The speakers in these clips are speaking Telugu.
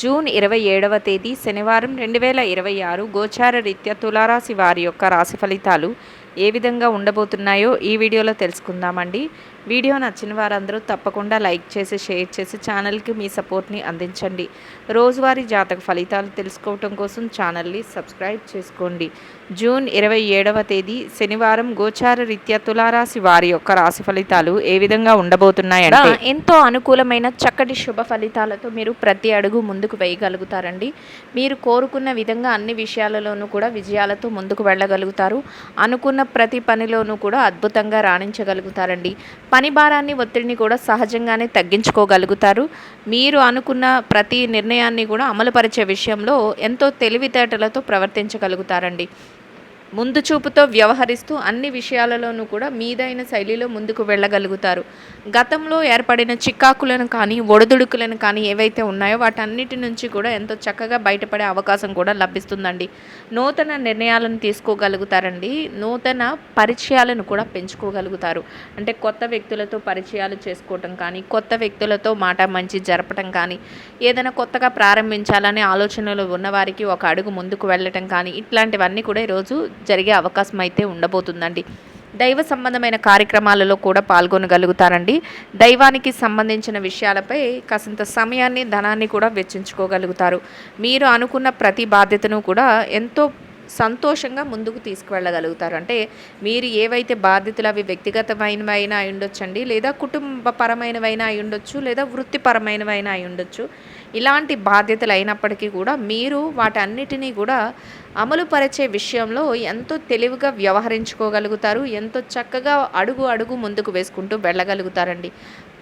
జూన్ 27వ తేదీ శనివారం 2026 గోచార రీత్యా తులారాశి వారి యొక్క రాశి ఫలితాలు ఏ విధంగా ఉండబోతున్నాయో ఈ వీడియోలో తెలుసుకుందామండి. వీడియో నచ్చిన వారందరూ తప్పకుండా లైక్ చేసి షేర్ చేసి ఛానల్కి మీ సపోర్ట్ని అందించండి. రోజువారీ జాతక ఫలితాలు తెలుసుకోవటం కోసం ఛానల్ని సబ్స్క్రైబ్ చేసుకోండి. జూన్ 27వ తేదీ శనివారం గోచార రీత్యా తులారాశి వారి యొక్క రాశి ఫలితాలు ఏ విధంగా ఉండబోతున్నాయంటే ఎంతో అనుకూలమైన చక్కటి శుభ ఫలితాలతో మీరు ప్రతి అడుగు ముందుకు వేయగలుగుతారండి. మీరు కోరుకున్న విధంగా అన్ని విషయాలలోనూ కూడా విజయాలతో ముందుకు వెళ్ళగలుగుతారు. అనుకున్న ప్రతి పనిలోనూ కూడా అద్భుతంగా రాణించగలుగుతారండి. పని భారాన్ని ఒత్తిడిని కూడా సహజంగానే తగ్గించుకోగలుగుతారు. మీరు అనుకున్న ప్రతి నిర్ణయాన్ని కూడా అమలుపరిచే విషయంలో ఎంతో తెలివితేటలతో ప్రవర్తించగలుగుతారండి. ముందు చూపుతో వ్యవహరిస్తూ అన్ని విషయాలలోనూ కూడా మీదైన శైలిలో ముందుకు వెళ్ళగలుగుతారు. గతంలో ఏర్పడిన చికాకులను కానీ ఒడిదుడుకులను కానీ ఏవైతే ఉన్నాయో వాటన్నిటి నుంచి కూడా ఎంతో చక్కగా బయటపడే అవకాశం కూడా లభిస్తుందండి. నూతన నిర్ణయాలను తీసుకోగలుగుతారండి. నూతన పరిచయాలను కూడా పెంచుకోగలుగుతారు. అంటే కొత్త వ్యక్తులతో పరిచయాలు చేసుకోవటం కానీ, కొత్త వ్యక్తులతో మాట మంచి జరపటం కానీ, ఏదైనా కొత్తగా ప్రారంభించాలనే ఆలోచనలు ఉన్నవారికి ఒక అడుగు ముందుకు వెళ్ళటం కానీ, ఇట్లాంటివన్నీ కూడా ఈరోజు జరిగే అవకాశం అయితే ఉండబోతుందండి. దైవ సంబంధమైన కార్యక్రమాలలో కూడా పాల్గొనగలుగుతారండి. దైవానికి సంబంధించిన విషయాలపై కాసింత సమయాన్ని ధనాన్ని కూడా వెచ్చించుకోగలుగుతారు. మీరు అనుకున్న ప్రతి బాధ్యతను కూడా ఎంతో సంతోషంగా ముందుకు తీసుకువెళ్ళగలుగుతారు. అంటే మీరు ఏవైతే బాధ్యతలు అవి వ్యక్తిగతమైనవైనా అయి ఉండొచ్చండి, లేదా కుటుంబపరమైనవైనా అయి ఉండొచ్చు, లేదా వృత్తిపరమైనవైనా అయి ఉండొచ్చు. ఇలాంటి బాధ్యతలు అయినప్పటికీ కూడా మీరు వాటన్నిటినీ కూడా అమలుపరిచే విషయంలో ఎంతో తెలివిగా వ్యవహరించుకోగలుగుతారు. ఎంతో చక్కగా అడుగు అడుగు ముందుకు వేసుకుంటూ వెళ్ళగలుగుతారండి.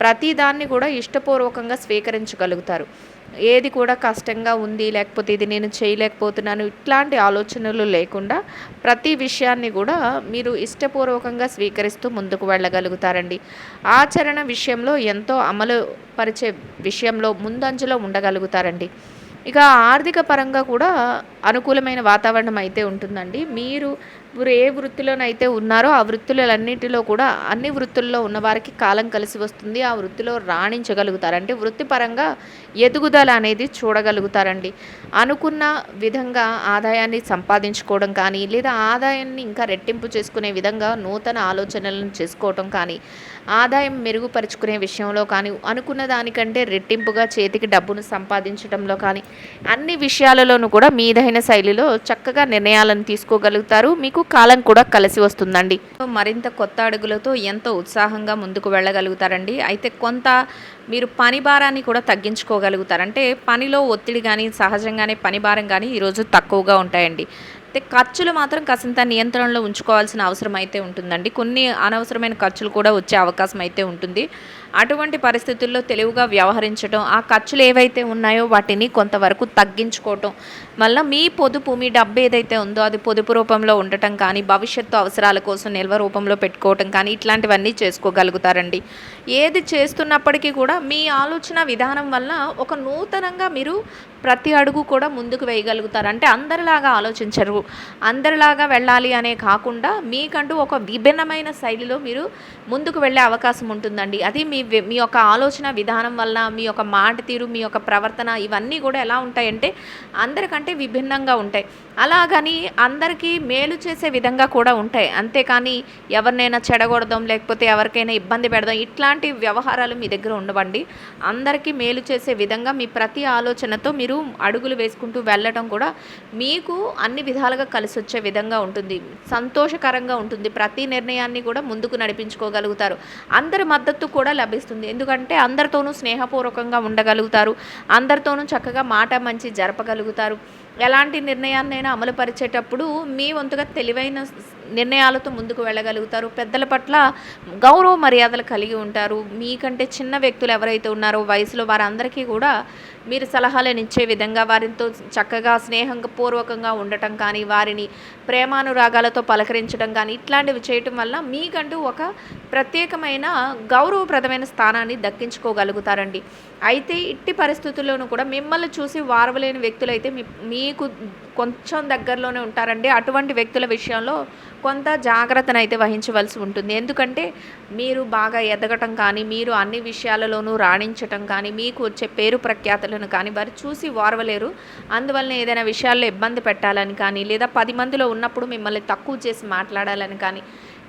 ప్రతిదాన్ని కూడా ఇష్టపూర్వకంగా స్వీకరించగలుగుతారు. ఏది కూడా కష్టంగా ఉంది, లేకపోతే ఇది నేను చేయలేకపోతున్నాను, ఇట్లాంటి ఆలోచనలు లేకుండా ప్రతి విషయాన్ని కూడా మీరు ఇష్టపూర్వకంగా స్వీకరిస్తూ ముందుకు వెళ్ళగలుగుతారండి. ఆచరణ విషయంలో ఎంతో అమలు పరిచే విషయంలో ముందంజలో ఉండగలుగుతారండి. ఇక ఆర్థిక పరంగా కూడా అనుకూలమైన వాతావరణం అయితే ఉంటుందండి. మీరు ఏ వృత్తిలోనైతే ఉన్నారో ఆ వృత్తులన్నిటిలో కూడా అన్ని వృత్తుల్లో ఉన్నవారికి కాలం కలిసి వస్తుంది. ఆ వృత్తిలో రాణించగలుగుతారు. అంటే వృత్తిపరంగా ఎదుగుదల అనేది చూడగలుగుతారండి. అనుకున్న విధంగా ఆదాయాన్ని సంపాదించుకోవడం కానీ, లేదా ఆదాయాన్ని ఇంకా రెట్టింపు చేసుకునే విధంగా నూతన ఆలోచనలను చేసుకోవటం కానీ, ఆదాయం మెరుగుపరుచుకునే విషయంలో కానీ, అనుకున్న దానికంటే రెట్టింపుగా చేతికి డబ్బును సంపాదించడంలో కానీ, అన్ని విషయాలలోనూ కూడా మీదైన శైలిలో చక్కగా నిర్ణయాలను తీసుకోగలుగుతారు. మీకు కాలం కూడా కలిసి వస్తుందండి. మరింత కొత్త అడుగులతో ఎంతో ఉత్సాహంగా ముందుకు వెళ్ళగలుగుతారండి. అయితే కొంత మీరు పని భారాన్ని కూడా తగ్గించుకోగలుగుతారు. అంటే పనిలో ఒత్తిడి కానీ, సహజంగానే పని భారం కానీ ఈరోజు తక్కువగా ఉంటాయండి. అయితే ఖర్చులు మాత్రం కాసింత నియంత్రణలో ఉంచుకోవాల్సిన అవసరం అయితే ఉంటుందండి. కొన్ని అనవసరమైన ఖర్చులు కూడా వచ్చే అవకాశం అయితే ఉంటుంది. అటువంటి పరిస్థితుల్లో తెలివిగా వ్యవహరించడం, ఆ ఖర్చులు ఏవైతే ఉన్నాయో వాటిని కొంతవరకు తగ్గించుకోవటం వల్ల మీ పొదుపు, మీ డబ్బు ఏదైతే ఉందో అది పొదుపు రూపంలో ఉండటం కానీ, భవిష్యత్తు అవసరాల కోసం నిల్వ రూపంలో పెట్టుకోవటం కానీ, ఇట్లాంటివన్నీ చేసుకోగలుగుతారండి. ఏది చేస్తున్నప్పటికీ కూడా మీ ఆలోచన విధానం వల్ల ఒక నూతనంగా మీరు ప్రతి అడుగు కూడా ముందుకు వేయగలుగుతారు. అంటే అందరిలాగా ఆలోచించరు, అందరిలాగా వెళ్ళాలి అనే కాకుండా మీకంటూ ఒక విభిన్నమైన శైలిలో మీరు ముందుకు వెళ్ళే అవకాశం ఉంటుందండి. అది మీ యొక్క ఆలోచన విధానం వల్ల, మీ యొక్క మాట తీరు, మీ యొక్క ప్రవర్తన ఇవన్నీ కూడా ఎలా ఉంటాయంటే అందరికంటే విభిన్నంగా ఉంటాయి. అలాగని అందరికీ మేలు చేసే విధంగా కూడా ఉంటాయి. అంతేకాని ఎవరినైనా చెడగొడదాం, లేకపోతే ఎవరికైనా ఇబ్బంది పెడదాం, ఇట్లాంటి వ్యవహారాలు మీ దగ్గర ఉండవండి. అందరికీ మేలు చేసే విధంగా మీ ప్రతి ఆలోచనతో మీరు అడుగులు వేసుకుంటూ వెళ్ళటం కూడా మీకు అన్ని విధాలుగా కలిసి వచ్చే విధంగా ఉంటుంది. సంతోషకరంగా ఉంటుంది. ప్రతి నిర్ణయాన్ని కూడా ముందుకు నడిపించుకోగలుగుతారు. అందరి మద్దతు కూడా లభిస్తుంది. ఎందుకంటే అందరితోనూ స్నేహపూర్వకంగా ఉండగలుగుతారు. అందరితోనూ చక్కగా మాట మంచి జరపగలుగుతారు. ఎలాంటి నిర్ణయాన్నైనా అమలు పరిచేటప్పుడు మీ వంతుగా తెలివైన నిర్ణయాలతో ముందుకు వెళ్ళగలుగుతారు. పెద్దల పట్ల గౌరవ మర్యాదలు కలిగి ఉంటారు. మీకంటే చిన్న వ్యక్తులు ఎవరైతే ఉన్నారో వయసులో వారందరికీ కూడా మీరు సలహాలను ఇచ్చే విధంగా వారితో చక్కగా స్నేహపూర్వకంగా ఉండటం కానీ, వారిని ప్రేమానురాగాలతో పలకరించడం కానీ, ఇట్లాంటివి చేయటం వల్ల మీకంటూ ఒక ప్రత్యేకమైన గౌరవప్రదమైన స్థానాన్ని దక్కించుకోగలుగుతారండి. అయితే ఇట్టి పరిస్థితుల్లోనూ కూడా మిమ్మల్ని చూసి వారవలేని వ్యక్తులైతే మీకు కొంచెం దగ్గరలోనే ఉంటారండి. అటువంటి వ్యక్తుల విషయంలో కొంత జాగ్రత్తనైతే వహించవలసి ఉంటుంది. ఎందుకంటే మీరు బాగా ఎదగటం కానీ, మీరు అన్ని విషయాలలోనూ రాణించటం కానీ, మీకు వచ్చే పేరు ప్రఖ్యాతులను కానీ వారు చూసి ఓర్వలేరు. అందువలన ఏదైనా విషయాల్లో ఇబ్బంది పెట్టాలని కానీ, లేదా 10 మందిలో ఉన్నప్పుడు మిమ్మల్ని తక్కువ చేసి మాట్లాడాలని కానీ,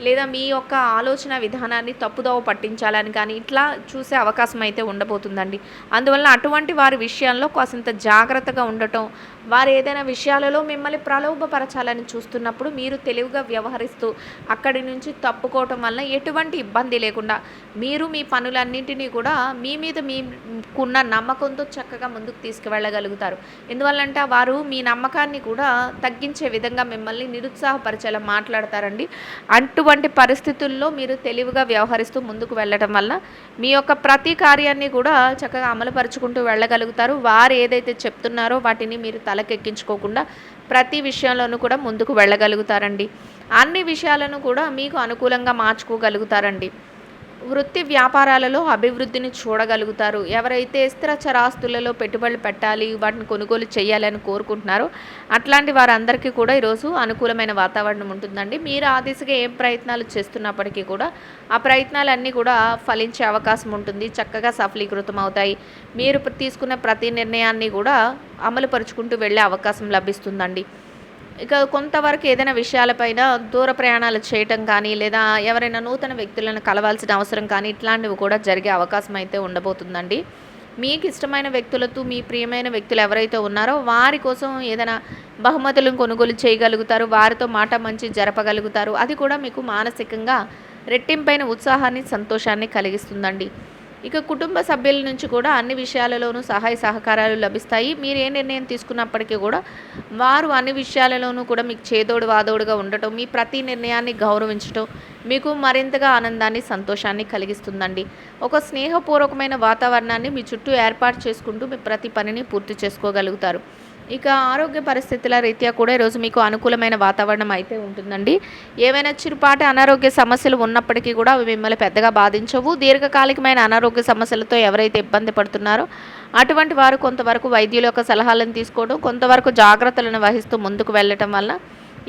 లేదా మీ యొక్క ఆలోచన విధానాన్ని తప్పుదోవ పట్టించాలని కానీ ఇట్లా చూసే అవకాశం అయితే ఉండబోతుందండి. అందువలన అటువంటి వారి విషయాల్లో కాసింత జాగ్రత్తగా ఉండటం, వారు ఏదైనా విషయాలలో మిమ్మల్ని ప్రలోభపరచాలని చూస్తున్నప్పుడు మీరు తెలివిగా వ్యవహరిస్తూ అక్కడి నుంచి తప్పుకోవటం వలన ఎటువంటి ఇబ్బంది లేకుండా మీరు మీ పనులన్నింటినీ కూడా మీ మీద మీకున్న నమ్మకంతో చక్కగా ముందుకు తీసుకువెళ్ళగలుగుతారు. ఎందువల్లంటే వారు మీ నమ్మకాన్ని కూడా తగ్గించే విధంగా మిమ్మల్ని నిరుత్సాహపరిచేలా మాట్లాడతారండి. అటువంటి పరిస్థితుల్లో మీరు తెలివిగా వ్యవహరిస్తూ ముందుకు వెళ్ళటం వల్ల మీ యొక్క ప్రతి కార్యాన్ని కూడా చక్కగా అమలుపరుచుకుంటూ వెళ్ళగలుగుతారు. వారు ఏదైతే చెప్తున్నారో వాటిని మీరు తలకెక్కించుకోకుండా ప్రతి విషయంలోనూ కూడా ముందుకు వెళ్ళగలుగుతారండి. అన్ని విషయాలను కూడా మీకు అనుకూలంగా మార్చుకోగలుగుతారండి. వృత్తి వ్యాపారాలలో అభివృద్ధిని చూడగలుగుతారు. ఎవరైతే స్థిర చరాస్తులలో పెట్టుబడులు పెట్టాలి, వాటిని కొనుగోలు చేయాలని కోరుకుంటున్నారో అట్లాంటి వారందరికీ కూడా ఈరోజు అనుకూలమైన వాతావరణం ఉంటుందండి. మీరు ఆ దిశగా ఏం ప్రయత్నాలు చేస్తున్నప్పటికీ కూడా ఆ ప్రయత్నాలన్నీ కూడా ఫలించే అవకాశం ఉంటుంది. చక్కగా సఫలీకృతం అవుతాయి. మీరు తీసుకున్న ప్రతి నిర్ణయాన్ని కూడా అమలుపరుచుకుంటూ వెళ్ళే అవకాశం లభిస్తుందండి. ఇక కొంతవరకు ఏదైనా విషయాలపైన దూర ప్రయాణాలు చేయటం కానీ, లేదా ఎవరైనా నూతన వ్యక్తులను కలవాల్సిన అవసరం కానీ ఇట్లాంటివి కూడా జరిగే అవకాశం అయితే ఉండబోతుందండి. మీకు ఇష్టమైన వ్యక్తులతో మీ ప్రియమైన వ్యక్తులు ఎవరైతే ఉన్నారో వారి కోసం ఏదైనా బహుమతులను కొనుగోలు చేయగలుగుతారు. వారితో మాట మంచి జరపగలుగుతారు. అది కూడా మీకు మానసికంగా రెట్టింపైన ఉత్సాహాన్ని, సంతోషాన్ని కలిగిస్తుందండి. ఇక కుటుంబ సభ్యుల నుంచి కూడా అన్ని విషయాలలోనూ సహాయ సహకారాలు లభిస్తాయి. మీరు ఏ నిర్ణయం తీసుకున్నప్పటికీ కూడా వారు అన్ని విషయాలలోనూ కూడా మీకు చేదోడు వాదోడుగా ఉండటం, మీ ప్రతి నిర్ణయాన్ని గౌరవించటం మీకు మరింతగా ఆనందాన్ని, సంతోషాన్ని కలిగిస్తుందండి. ఒక స్నేహపూర్వకమైన వాతావరణాన్ని మీ చుట్టూ ఏర్పాటు చేసుకుంటూ మీ ప్రతి పనిని పూర్తి చేసుకోగలుగుతారు. ఇక ఆరోగ్య పరిస్థితుల రీత్యా కూడా ఈరోజు మీకు అనుకూలమైన వాతావరణం అయితే ఉంటుందండి. ఏవైనా చిరుపాటి అనారోగ్య సమస్యలు ఉన్నప్పటికీ కూడా అవి మిమ్మల్ని పెద్దగా బాధించవు. దీర్ఘకాలికమైన అనారోగ్య సమస్యలతో ఎవరైతే ఇబ్బంది పడుతున్నారో అటువంటి వారు కొంతవరకు వైద్యుల యొక్క సలహాలను తీసుకోవడం, కొంతవరకు జాగ్రత్తలను వహిస్తూ ముందుకు వెళ్ళటం వల్ల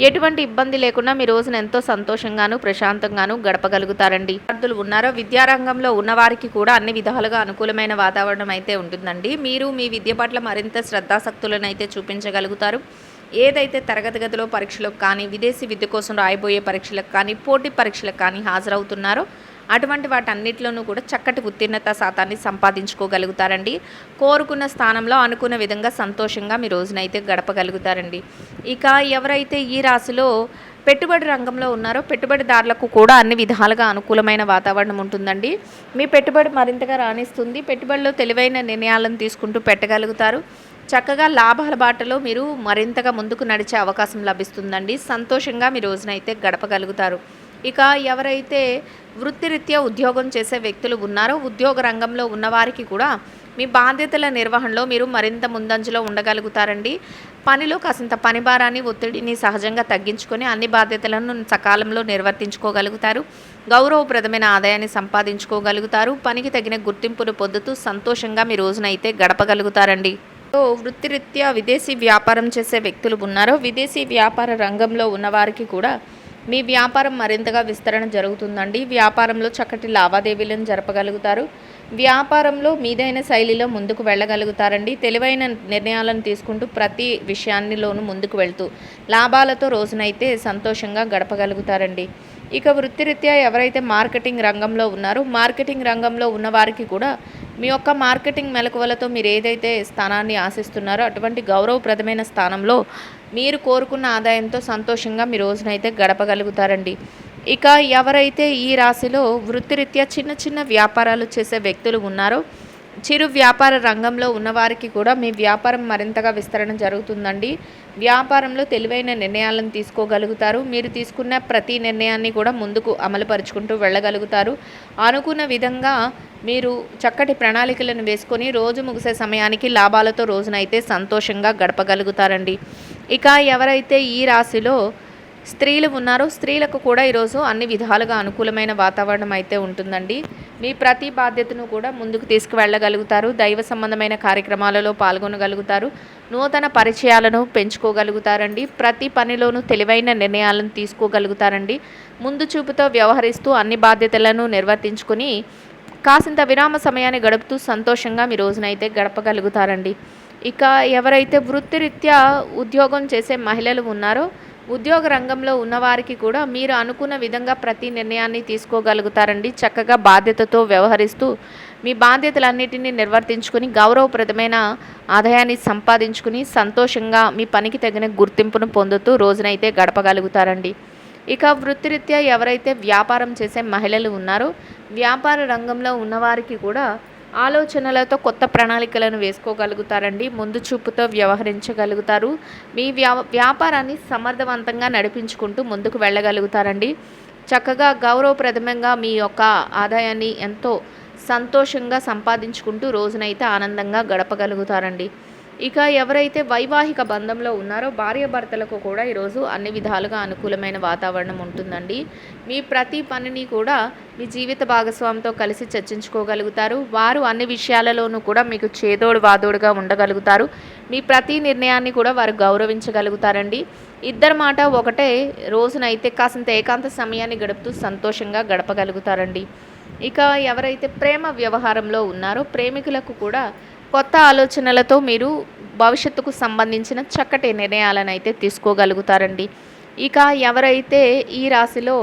ఎటువంటి ఇబ్బంది లేకుండా మీ రోజున ఎంతో సంతోషంగాను, ప్రశాంతంగాను గడపగలుగుతారండి. విద్యార్థులు ఉన్నారో విద్యారంగంలో ఉన్నవారికి కూడా అన్ని విధాలుగా అనుకూలమైన వాతావరణం అయితే ఉంటుందండి. మీరు మీ విద్య పట్ల మరింత శ్రద్ధాశక్తులను అయితే చూపించగలుగుతారు. ఏదైతే తరగతి గదిలో పరీక్షలకు కానీ, విదేశీ విద్య కోసం రాయబోయే పరీక్షలకు కానీ, పోటీ పరీక్షలకు కానీ హాజరవుతున్నారో అటువంటి వాటన్నిటిలోనూ కూడా చక్కటి ఉత్తీర్ణత శాతాన్ని సంపాదించుకోగలుగుతారండి. కోరుకున్న స్థానంలో అనుకున్న విధంగా సంతోషంగా మీ రోజునైతే గడపగలుగుతారండి. ఇక ఎవరైతే ఈ రాశిలో పెట్టుబడి రంగంలో ఉన్నారో పెట్టుబడిదారులకు కూడా అన్ని విధాలుగా అనుకూలమైన వాతావరణం ఉంటుందండి. మీ పెట్టుబడి మరింతగా రాణిస్తుంది. పెట్టుబడిలో తెలివైన నిర్ణయాలను తీసుకుంటూ పెట్టగలుగుతారు. చక్కగా లాభాల బాటలో మీరు మరింతగా ముందుకు నడిచే అవకాశం లభిస్తుందండి. సంతోషంగా మీ రోజునైతే గడపగలుగుతారు. ఇక ఎవరైతే వృత్తిరీత్యా ఉద్యోగం చేసే వ్యక్తులు ఉన్నారో ఉద్యోగ రంగంలో ఉన్నవారికి కూడా మీ బాధ్యతల నిర్వహణలో మీరు మరింత ముందంజలో ఉండగలుగుతారండి. పనిలో కాసింత పనిభారాన్ని, ఒత్తిడిని సహజంగా తగ్గించుకొని అన్ని బాధ్యతలను సకాలంలో నిర్వర్తించుకోగలుగుతారు. గౌరవప్రదమైన ఆదాయాన్ని సంపాదించుకోగలుగుతారు. పనికి తగిన గుర్తింపును పొందుతూ సంతోషంగా మీ రోజునైతే గడపగలుగుతారండి. వృత్తిరీత్యా విదేశీ వ్యాపారం చేసే వ్యక్తులు ఉన్నారో విదేశీ వ్యాపార రంగంలో ఉన్నవారికి కూడా మీ వ్యాపారం మరింతగా విస్తరణ జరుగుతుందండి. వ్యాపారంలో చక్కటి లావాదేవీలను జరపగలుగుతారు. వ్యాపారంలో మీదైన శైలిలో ముందుకు వెళ్ళగలుగుతారండి. తెలివైన నిర్ణయాలను తీసుకుంటూ ప్రతి విషయాన్నిలోనూ ముందుకు వెళ్తూ లాభాలతో రోజునైతే సంతోషంగా గడపగలుగుతారండి. ఇక వృత్తిరీత్యా ఎవరైతే మార్కెటింగ్ రంగంలో ఉన్నారో మార్కెటింగ్ రంగంలో ఉన్నవారికి కూడా మీ యొక్క మార్కెటింగ్ మెలకువలతో మీరు ఏదైతే స్థానాన్ని ఆశిస్తున్నారో అటువంటి గౌరవప్రదమైన స్థానంలో మీరు కోరుకున్న ఆదాయంతో సంతోషంగా మీ రోజునైతే గడపగలుగుతారండి. ఇక ఎవరైతే ఈ రాశిలో వృత్తిరీత్యా చిన్న చిన్న వ్యాపారాలు చేసే వ్యక్తులు ఉన్నారో చిరు వ్యాపార రంగంలో ఉన్నవారికి కూడా మీ వ్యాపారం మరింతగా విస్తరణ జరుగుతుందండి. వ్యాపారంలో తెలివైన నిర్ణయాలను తీసుకోగలుగుతారు. మీరు తీసుకున్న ప్రతి నిర్ణయాన్ని కూడా ముందుకు అమలుపరుచుకుంటూ వెళ్ళగలుగుతారు. అనుకున్న విధంగా మీరు చక్కటి ప్రణాళికలను వేసుకొని రోజు ముగిసే సమయానికి లాభాలతో రోజునైతే సంతోషంగా గడపగలుగుతారండి. ఇక ఎవరైతే ఈ రాశిలో స్త్రీలు ఉన్నారో స్త్రీలకు కూడా ఈరోజు అన్ని విధాలుగా అనుకూలమైన వాతావరణం అయితే ఉంటుందండి. మీ ప్రతి బాధ్యతను కూడా ముందుకు తీసుకువెళ్ళగలుగుతారు. దైవ సంబంధమైన కార్యక్రమాలలో పాల్గొనగలుగుతారు. నూతన పరిచయాలను పెంచుకోగలుగుతారండి. ప్రతి పనిలోనూ తెలివైన నిర్ణయాలను తీసుకోగలుగుతారండి. ముందు చూపుతో వ్యవహరిస్తూ అన్ని బాధ్యతలను నిర్వర్తించుకొని కాసింత విరామ సమయాన్ని గడుపుతూ సంతోషంగా మీ రోజునైతే గడపగలుగుతారండి. ఇక ఎవరైతే వృత్తిరీత్యా ఉద్యోగం చేసే మహిళలు ఉన్నారో ఉద్యోగ రంగంలో ఉన్నవారికి కూడా మీరు అనుకున్న విధంగా ప్రతి నిర్ణయాన్ని తీసుకోగలుగుతారండి. చక్కగా బాధ్యతతో వ్యవహరిస్తూ మీ బాధ్యతలన్నిటినీ నిర్వర్తించుకుని గౌరవప్రదమైన ఆదాయాన్ని సంపాదించుకుని సంతోషంగా మీ పనికి తగిన గుర్తింపును పొందుతూ రోజునైతే గడపగలుగుతారండి. ఇక వృత్తిరీత్యా ఎవరైతే వ్యాపారం చేసే మహిళలు ఉన్నారో వ్యాపార రంగంలో ఉన్నవారికి కూడా ఆలోచనలతో కొత్త ప్రణాళికలను వేసుకోగలుగుతారండి. ముందు చూపుతో వ్యవహరించగలుగుతారు. మీ వ్యాపారాన్ని సమర్థవంతంగా నడిపించుకుంటూ ముందుకు వెళ్ళగలుగుతారండి. చక్కగా గౌరవప్రదమంగా మీ యొక్క ఆదాయాన్ని ఎంతో సంతోషంగా సంపాదించుకుంటూ రోజునైతే ఆనందంగా గడపగలుగుతారండి. ఇక ఎవరైతే వైవాహిక బంధంలో ఉన్నారో భార్యాభర్తలకు కూడా ఈరోజు అన్ని విధాలుగా అనుకూలమైన వాతావరణం ఉంటుందండి. మీ ప్రతి పనిని కూడా మీ జీవిత భాగస్వామితో కలిసి చర్చించుకోగలుగుతారు. వారు అన్ని విషయాలలోనూ కూడా మీకు చేదోడు వాదోడుగా ఉండగలుగుతారు. మీ ప్రతి నిర్ణయాన్ని కూడా వారు గౌరవించగలుగుతారండి. ఇద్దరి మాట ఒకటే రోజునైతే కాసింత ఏకాంత సమయాన్ని గడుపుతూ సంతోషంగా గడపగలుగుతారండి. ఇక ఎవరైతే ప్రేమ వ్యవహారంలో ఉన్నారో ప్రేమికులకు కూడా కొత్త ఆలోచనలతో మీరు భవిష్యత్తుకు సంబంధించిన చక్కటి నిర్ణయాలను అయితే తీసుకోగలుగుతారండి. ఇక ఎవరైతే ఈ రాశిలో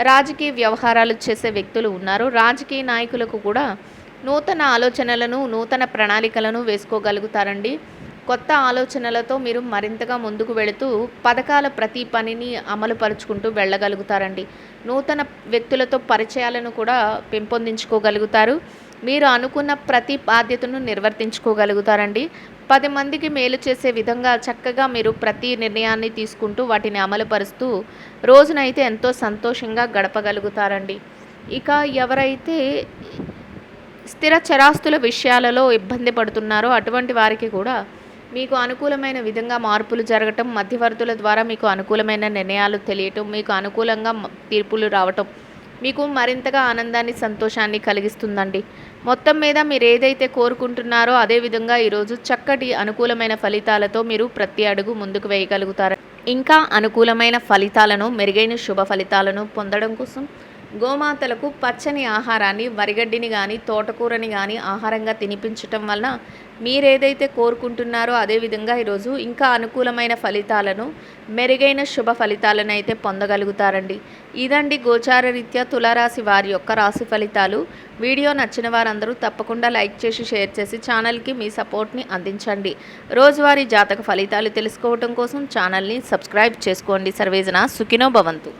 రాజకీయ వ్యవహారాలు చేసే వ్యక్తులు ఉన్నారో రాజకీయ నాయకులకు కూడా నూతన ఆలోచనలను నూతన ప్రణాళికలను వేసుకోగలుగుతారండి. కొత్త ఆలోచనలతో మీరు మరింతగా ముందుకు వెళుతూ పథకాల ప్రతి పనిని అమలు పరుచుకుంటూ వెళ్ళగలుగుతారండి. నూతన వ్యక్తులతో పరిచయాలను కూడా పెంపొందించుకోగలుగుతారు. మీరు అనుకున్న ప్రతి బాధ్యతను నిర్వర్తించుకోగలుగుతారండి. 10 మందికి మేలు చేసే విధంగా చక్కగా మీరు ప్రతి నిర్ణయాన్ని తీసుకుంటూ వాటిని అమలుపరుస్తూ రోజునైతే ఎంతో సంతోషంగా గడపగలుగుతారండి. ఇక ఎవరైతే స్థిర చరాస్తుల విషయాలలో ఇబ్బంది పడుతున్నారో అటువంటి వారికి కూడా మీకు అనుకూలమైన విధంగా మార్పులు జరగటం, మధ్యవర్తుల ద్వారా మీకు అనుకూలమైన నిర్ణయాలు తెలియటం, మీకు అనుకూలంగా తీర్పులు రావటం మీకు మరింతగా ఆనందాన్ని సంతోషాన్ని కలిగిస్తుందండి. మొత్తం మీద మీరు ఏదైతే కోరుకుంటున్నారో అదేవిధంగా ఈరోజు చక్కటి అనుకూలమైన ఫలితాలతో మీరు ప్రతి అడుగు ముందుకు వేయగలుగుతారు. ఇంకా అనుకూలమైన ఫలితాలను మెరుగైన శుభ ఫలితాలను పొందడం కోసం గోమాతలకు పచ్చని ఆహారాన్ని వరిగడ్డిని కానీ తోటకూరని కానీ ఆహారంగా తినిపించటం వలన మీరేదైతే కోరుకుంటున్నారో అదేవిధంగా ఈరోజు ఇంకా అనుకూలమైన ఫలితాలను మెరుగైన శుభ ఫలితాలను అయితే పొందగలుగుతారండి. ఇదండి గోచార రీత్యా తులారాశి వారి యొక్క రాశి ఫలితాలు. వీడియో నచ్చిన వారందరూ తప్పకుండా లైక్ చేసి షేర్ చేసి ఛానల్కి మీ సపోర్ట్ని అందించండి. రోజువారీ జాతక ఫలితాలు తెలుసుకోవడం కోసం ఛానల్ని సబ్స్క్రైబ్ చేసుకోండి. సర్వేజన సుఖినో భవంతు.